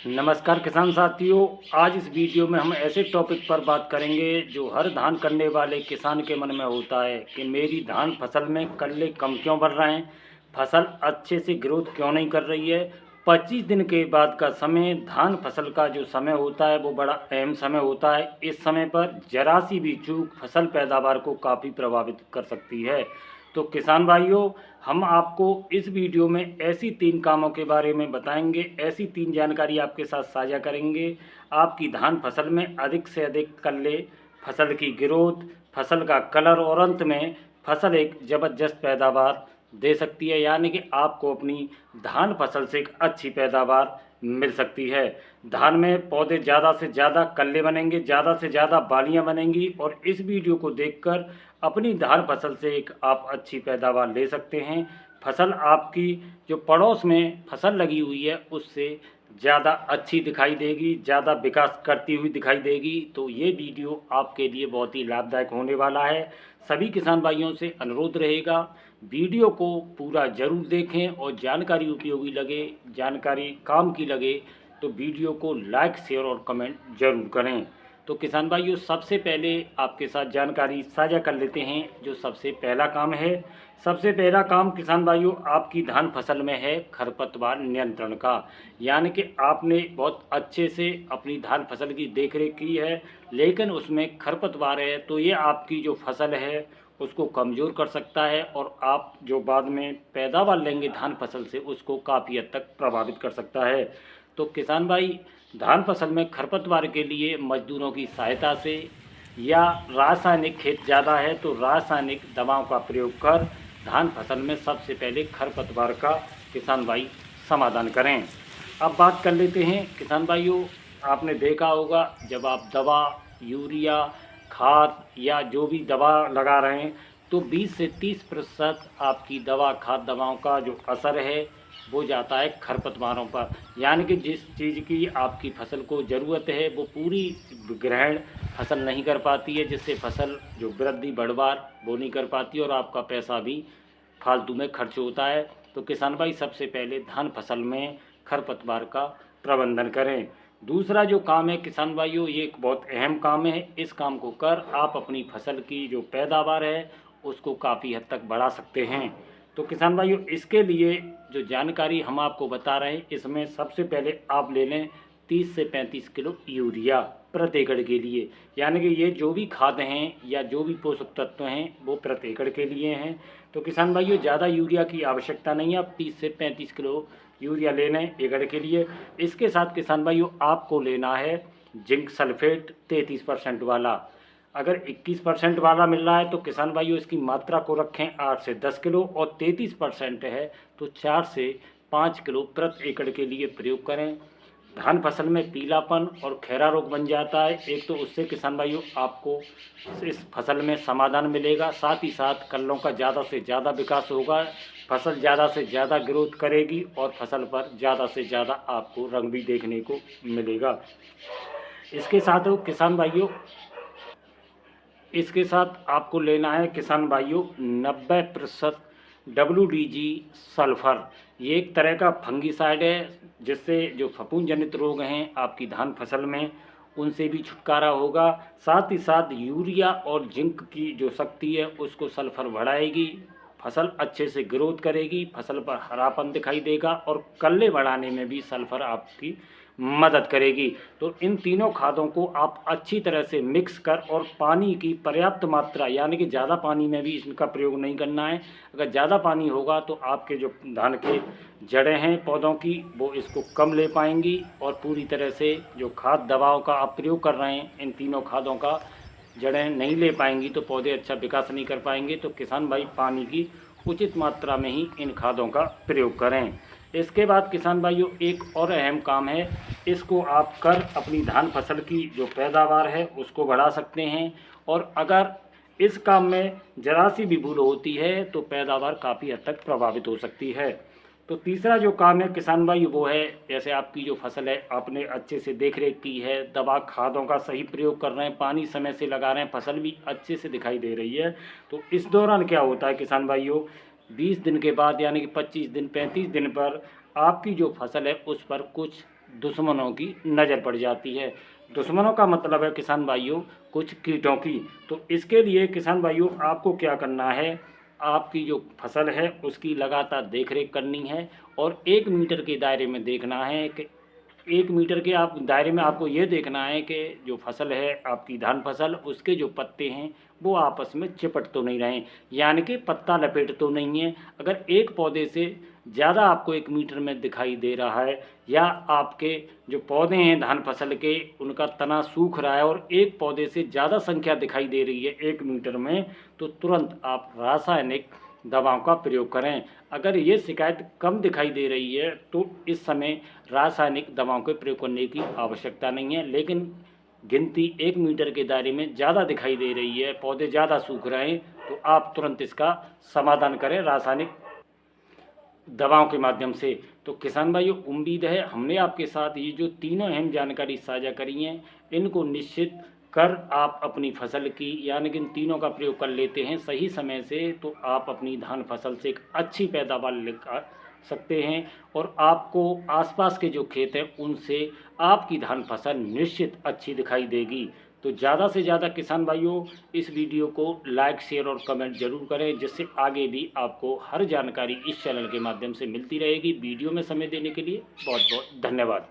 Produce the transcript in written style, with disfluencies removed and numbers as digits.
नमस्कार किसान साथियों। आज इस वीडियो में हम ऐसे टॉपिक पर बात करेंगे जो हर धान करने वाले किसान के मन में होता है कि मेरी धान फसल में कल्ले कम क्यों बढ़ रहे हैं, फसल अच्छे से ग्रोथ क्यों नहीं कर रही है। 25 दिन के बाद का समय धान फसल का जो समय होता है वो बड़ा अहम समय होता है। इस समय पर जरा सी भी चूक फसल पैदावार को काफ़ी प्रभावित कर सकती है। तो किसान भाइयों, हम आपको इस वीडियो में ऐसी 3 कामों के बारे में बताएंगे, ऐसी 3 जानकारी आपके साथ साझा करेंगे। आपकी धान फसल में अधिक से अधिक कल्ले, फसल की ग्रोथ, फसल का कलर और अंत में फसल एक ज़बरदस्त पैदावार दे सकती है, यानी कि आपको अपनी धान फसल से एक अच्छी पैदावार मिल सकती है। धान में पौधे ज़्यादा से ज़्यादा कल्ले बनेंगे, ज़्यादा से ज़्यादा बालियाँ बनेंगी और इस वीडियो को देखकर अपनी धान फसल से एक आप अच्छी पैदावार ले सकते हैं। फसल आपकी जो पड़ोस में फसल लगी हुई है उससे ज़्यादा अच्छी दिखाई देगी, ज़्यादा विकास करती हुई दिखाई देगी। तो ये वीडियो आपके लिए बहुत ही लाभदायक होने वाला है। सभी किसान भाइयों से अनुरोध रहेगा, वीडियो को पूरा ज़रूर देखें और जानकारी उपयोगी लगे, जानकारी काम की लगे तो वीडियो को लाइक, शेयर और कमेंट ज़रूर करें। तो किसान भाइयों, सबसे पहले आपके साथ जानकारी साझा कर लेते हैं। जो सबसे पहला काम है, सबसे पहला काम किसान भाइयों आपकी धान फसल में है खरपतवार नियंत्रण का। यानी कि आपने बहुत अच्छे से अपनी धान फसल की देखरेख की है, लेकिन उसमें खरपतवार है तो ये आपकी जो फसल है उसको कमज़ोर कर सकता है और आप जो बाद में पैदावार लेंगे धान फसल से उसको काफ़ी हद तक प्रभावित कर सकता है। तो किसान भाई, धान फसल में खरपतवार के लिए मजदूरों की सहायता से या रासायनिक खेत ज़्यादा है तो रासायनिक दवाओं का प्रयोग कर धान फसल में सबसे पहले खरपतवार का किसान भाई समाधान करें। अब बात कर लेते हैं किसान भाइयों, आपने देखा होगा जब आप दवा, यूरिया, खाद या जो भी दवा लगा रहे हैं तो 20 से 30% आपकी दवा, खाद, दवाओं का जो असर है वो जाता है खरपतवारों पर। यानी कि जिस चीज़ की आपकी फसल को ज़रूरत है वो पूरी ग्रहण फसल नहीं कर पाती है, जिससे फसल जो वृद्धि बढ़वार वो नहीं कर पाती और आपका पैसा भी फालतू में खर्च होता है। तो किसान भाई, सबसे पहले धान फसल में खरपतवार का प्रबंधन करें। दूसरा जो काम है किसान भाइयों, ये एक बहुत अहम काम है। इस काम को कर आप अपनी फसल की जो पैदावार है उसको काफ़ी हद तक बढ़ा सकते हैं। तो किसान भाइयों, इसके लिए जो जानकारी हम आपको बता रहे हैं इसमें सबसे पहले आप ले लें 30 से 35 किलो यूरिया प्रति एकड़ के लिए। यानी कि ये जो भी खाद हैं या जो भी पोषक तत्व हैं वो प्रति एकड़ के लिए हैं। तो किसान भाइयों, ज़्यादा यूरिया की आवश्यकता नहीं है, आप 30 से 35 किलो यूरिया ले लें एकड़ के लिए। इसके साथ किसान भाइयों आपको लेना है जिंक सल्फेट 33% वाला। अगर 21% वाला मिल रहा है तो किसान भाइयों इसकी मात्रा को रखें 8 से 10 किलो और 33% है तो 4 से 5 किलो प्रति एकड़ के लिए प्रयोग करें। धान फसल में पीलापन और खैरा रोग बन जाता है एक, तो उससे किसान भाइयों आपको इस फसल में समाधान मिलेगा। साथ ही साथ कल्लों का ज़्यादा से ज़्यादा विकास होगा, फसल ज़्यादा से ज़्यादा ग्रोथ करेगी और फसल पर ज़्यादा से ज़्यादा आपको रंग भी देखने को मिलेगा। इसके साथ किसान भाइयों, इसके साथ आपको लेना है किसान भाइयों 90% WDG सल्फर। ये एक तरह का फंगीसाइड है जिससे जो फफूंद जनित रोग हैं आपकी धान फसल में उनसे भी छुटकारा होगा। साथ ही साथ यूरिया और जिंक की जो शक्ति है उसको सल्फर बढ़ाएगी, फसल अच्छे से ग्रोथ करेगी, फसल पर हरापन दिखाई देगा और कल्ले बढ़ाने में भी सल्फर आपकी मदद करेगी। तो इन तीनों खादों को आप अच्छी तरह से मिक्स कर और पानी की पर्याप्त मात्रा, यानी कि ज़्यादा पानी में भी इनका प्रयोग नहीं करना है। अगर ज़्यादा पानी होगा तो आपके जो धान के जड़ें हैं पौधों की वो इसको कम ले पाएंगी और पूरी तरह से जो खाद दवाओं का आप प्रयोग कर रहे हैं इन तीनों खादों का जड़ें नहीं ले पाएंगी तो पौधे अच्छा विकास नहीं कर पाएंगे। तो किसान भाई पानी की उचित मात्रा में ही इन खादों का प्रयोग करें। इसके बाद किसान भाइयों एक और अहम काम है, इसको आप कर अपनी धान फसल की जो पैदावार है उसको बढ़ा सकते हैं और अगर इस काम में जरा सी भी भूल होती है तो पैदावार काफ़ी हद तक प्रभावित हो सकती है। तो तीसरा जो काम है किसान भाई वो है, जैसे आपकी जो फसल है आपने अच्छे से देख रेख की है, दवा खादों का सही प्रयोग कर रहे हैं, पानी समय से लगा रहे हैं, फसल भी अच्छे से दिखाई दे रही है। तो इस दौरान क्या होता है किसान भाइयों, 20 दिन के बाद यानी कि 25 दिन 35 दिन पर आपकी जो फसल है उस पर कुछ दुश्मनों की नज़र पड़ जाती है। दुश्मनों का मतलब है किसान भाइयों कुछ कीटों की। तो इसके लिए किसान भाइयों आपको क्या करना है, आपकी जो फसल है उसकी लगातार देखरेख करनी है और 1 मीटर के दायरे में देखना है कि 1 मीटर के आप दायरे में आपको ये देखना है कि जो फसल है आपकी धान फसल, उसके जो पत्ते हैं वो आपस में चिपट तो नहीं रहे, यानी कि पत्ता लपेट तो नहीं है। अगर एक पौधे से ज़्यादा आपको 1 मीटर में दिखाई दे रहा है या आपके जो पौधे हैं धान फसल के उनका तना सूख रहा है और एक पौधे से ज़्यादा संख्या दिखाई दे रही है 1 मीटर में, तो तुरंत आप रासायनिक दवाओं का प्रयोग करें। अगर ये शिकायत कम दिखाई दे रही है तो इस समय रासायनिक दवाओं के प्रयोग करने की आवश्यकता नहीं है, लेकिन गिनती 1 मीटर के दायरे में ज़्यादा दिखाई दे रही है, पौधे ज़्यादा सूख रहे हैं, तो आप तुरंत इसका समाधान करें रासायनिक दवाओं के माध्यम से। तो किसान भाइयों उम्मीद है हमने आपके साथ ये जो तीनों अहम जानकारी साझा करी हैं इनको निश्चित कर आप अपनी फसल की यानी कि इन तीनों का प्रयोग कर लेते हैं सही समय से, तो आप अपनी धान फसल से एक अच्छी पैदावार लेकर सकते हैं और आपको आसपास के जो खेत हैं उनसे आपकी धान फसल निश्चित अच्छी दिखाई देगी। तो ज़्यादा से ज़्यादा किसान भाइयों इस वीडियो को लाइक शेयर और कमेंट जरूर करें, जिससे आगे भी आपको हर जानकारी इस चैनल के माध्यम से मिलती रहेगी। वीडियो में समय देने के लिए बहुत बहुत धन्यवाद।